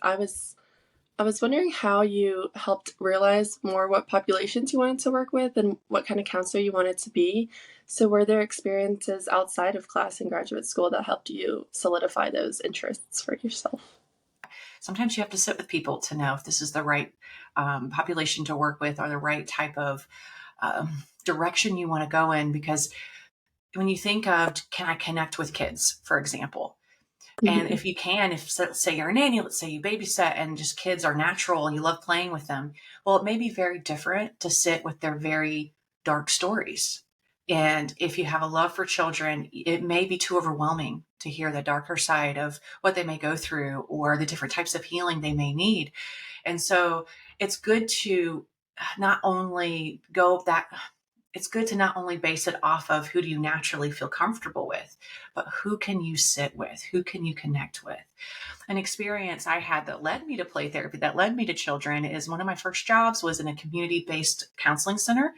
I was wondering how you helped realize more what populations you wanted to work with and what kind of counselor you wanted to be. So were there experiences outside of class and graduate school that helped you solidify those interests for yourself? Sometimes you have to sit with people to know if this is the right population to work with or the right type of direction you want to go in. Because when you think of, can I connect with kids, for example? And Mhm. if you can, if let's say you're a nanny, let's say you babysit and just kids are natural and you love playing with them, well, it may be very different to sit with their very dark stories. And if you have a love for children, it may be too overwhelming to hear the darker side of what they may go through or the different types of healing they may need. And so it's good to not only go that it's good to not only base it off of who do you naturally feel comfortable with, but who can you sit with? Who can you connect with? An experience I had that led me to play therapy, that led me to children, is one of my first jobs was in a community-based counseling center.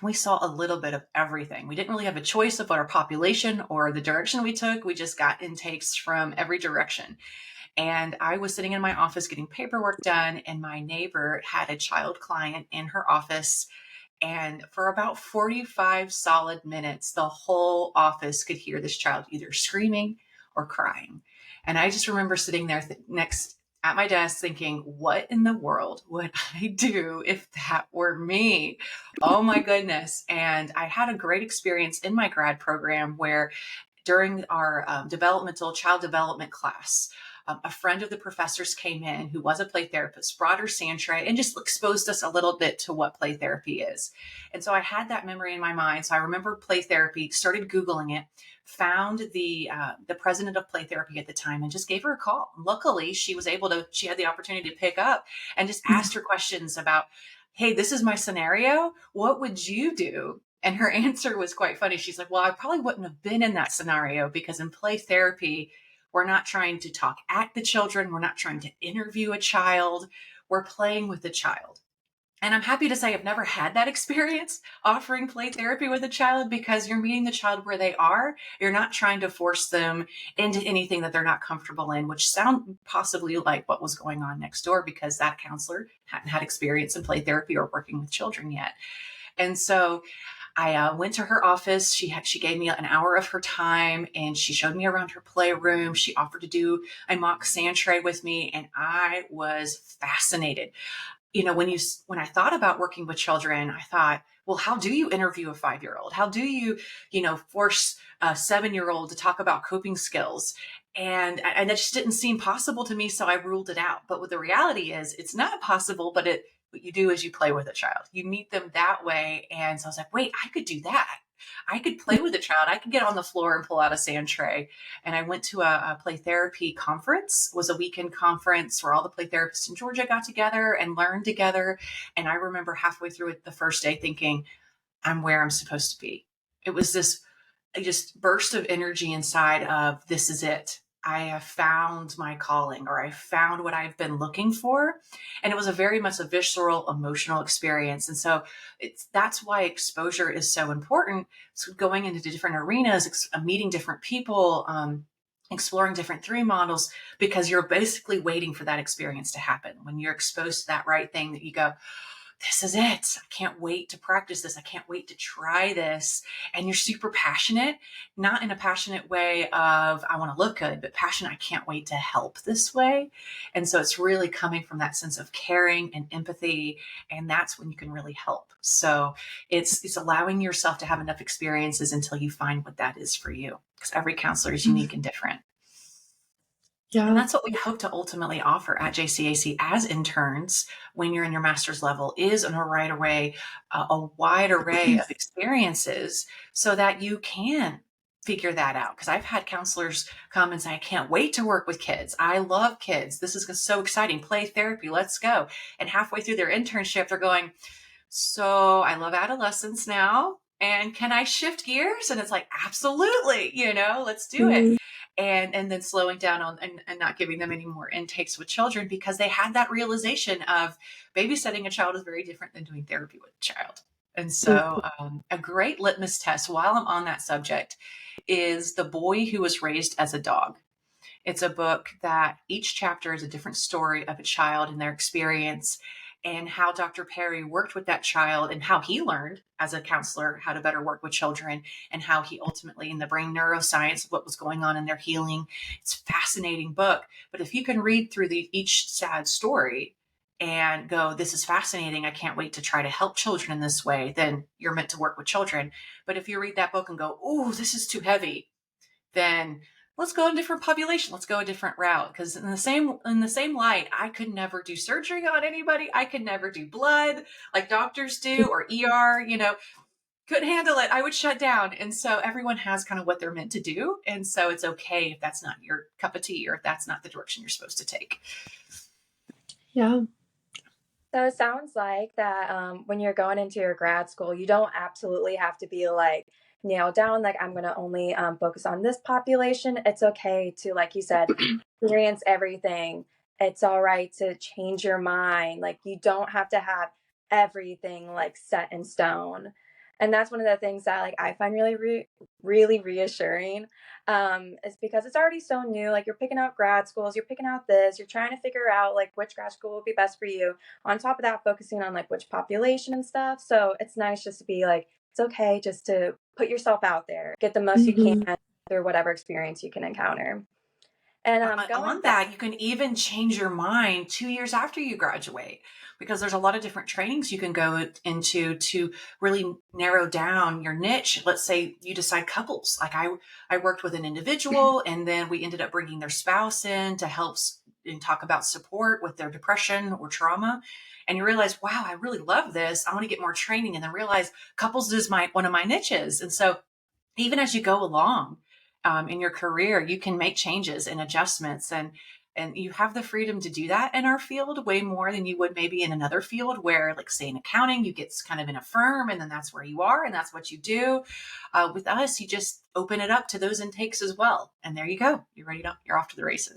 We saw a little bit of everything. We didn't really have a choice of our population or the direction we took. We just got intakes from every direction. And I was sitting in my office getting paperwork done, and my neighbor had a child client in her office. And for about 45 solid minutes, the whole office could hear this child either screaming or crying. And I just remember sitting there next at my desk thinking, what in the world would I do if that were me? Oh my goodness. And I had a great experience in my grad program where during our developmental child development class, a friend of the professors came in who was a play therapist, brought her sand tray, and just exposed us a little bit to what play therapy is. And so I had that memory in my mind. So I remember play therapy, started Googling it, found the president of play therapy at the time, and just gave her a call. Luckily, she had the opportunity to pick up and just asked her questions about, hey, this is my scenario. What would you do? And her answer was quite funny. She's like, well, I probably wouldn't have been in that scenario because in play therapy, we're not trying to talk at the children. We're not trying to interview a child. We're playing with the child. And I'm happy to say I've never had that experience offering play therapy with a child because you're meeting the child where they are. You're not trying to force them into anything that they're not comfortable in, which sound possibly like what was going on next door because that counselor hadn't had experience in play therapy or working with children yet. And so I went to her office. She gave me an hour of her time and she showed me around her playroom. She offered to do a mock sand tray with me, and I was fascinated. You know, when I thought about working with children, I thought, well, how do you interview a 5-year-old? How do you, force a 7-year-old to talk about coping skills? And that just didn't seem possible to me, so I ruled it out. But what the reality is, it's not possible, but what you do is you play with a child. You meet them that way. And so I was like, wait, I could do that. I could play with a child. I could get on the floor and pull out a sand tray. And I went to a play therapy conference. It was a weekend conference where all the play therapists in Georgia got together and learned together. And I remember halfway through it the first day thinking, I'm where I'm supposed to be. It was this just burst of energy inside of, this is it. I have found my calling, or I found what I've been looking for. And it was a very much a visceral, emotional experience. And so that's why exposure is so important. So going into different arenas, meeting different people, exploring different 3 models, because you're basically waiting for that experience to happen. When you're exposed to that right thing that you go, this is it. I can't wait to practice this. I can't wait to try this. And you're super passionate, not in a passionate way of, I want to look good, but passionate, I can't wait to help this way. And so it's really coming from that sense of caring and empathy. And that's when you can really help. So it's allowing yourself to have enough experiences until you find what that is for you. Because every counselor is unique and different. And Yeah. that's what we hope to ultimately offer at JCAC as interns when you're in your master's level, is a wide array of experiences so that you can figure that out. Because I've had counselors come and say, I can't wait to work with kids. I love kids. This is so exciting. Play therapy. Let's go. And halfway through their internship, they're going, so I love adolescents now. And can I shift gears? And it's like, absolutely, let's do it. Mhm. And then slowing down on and not giving them any more intakes with children because they had that realization of babysitting a child is very different than doing therapy with a child. And so a great litmus test while I'm on that subject is the boy who was raised as a dog. It's a book that each chapter is a different story of a child and their experience, and how Dr. Perry worked with that child and how he learned as a counselor how to better work with children, and how he ultimately, in the brain neuroscience of what was going on in their healing. It's a fascinating book. But if you can read through each sad story and go, this is fascinating, I can't wait to try to help children in this way, then you're meant to work with children. But if you read that book and go, oh, this is too heavy, then let's go a different population. Let's go a different route. Because in the same light, I could never do surgery on anybody. I could never do blood like doctors do, or ER, couldn't handle it. I would shut down. And so everyone has kind of what they're meant to do. And so it's okay if that's not your cup of tea, or if that's not the direction you're supposed to take. Yeah. So it sounds like that when you're going into your grad school, you don't absolutely have to be like nailed down, like I'm going to only focus on this population. It's okay to, like you said, experience everything. It's all right to change your mind. Like you don't have to have everything like set in stone. And that's one of the things that like I find really reassuring, is because it's already so new. Like you're picking out grad schools, you're picking out this, you're trying to figure out like which grad school would be best for you. On top of that, focusing on like which population and stuff. So it's nice just to be like, it's okay just to put yourself out there, get the most you can through whatever experience you can encounter. And On that, you can even change your mind 2 years after you graduate, because there's a lot of different trainings you can go into to really narrow down your niche. Let's say you decide couples. Like I worked with an individual, and then we ended up bringing their spouse in to help and talk about support with their depression or trauma. And you realize, wow, I really love this. I want to get more training. And then realize couples is one of my niches. And so even as you go along in your career, you can make changes and adjustments, and you have the freedom to do that in our field way more than you would maybe in another field where, like say in accounting, you get kind of in a firm and then that's where you are and that's what you do. With us, you just open it up to those intakes as well. And there you go. You're off to the races.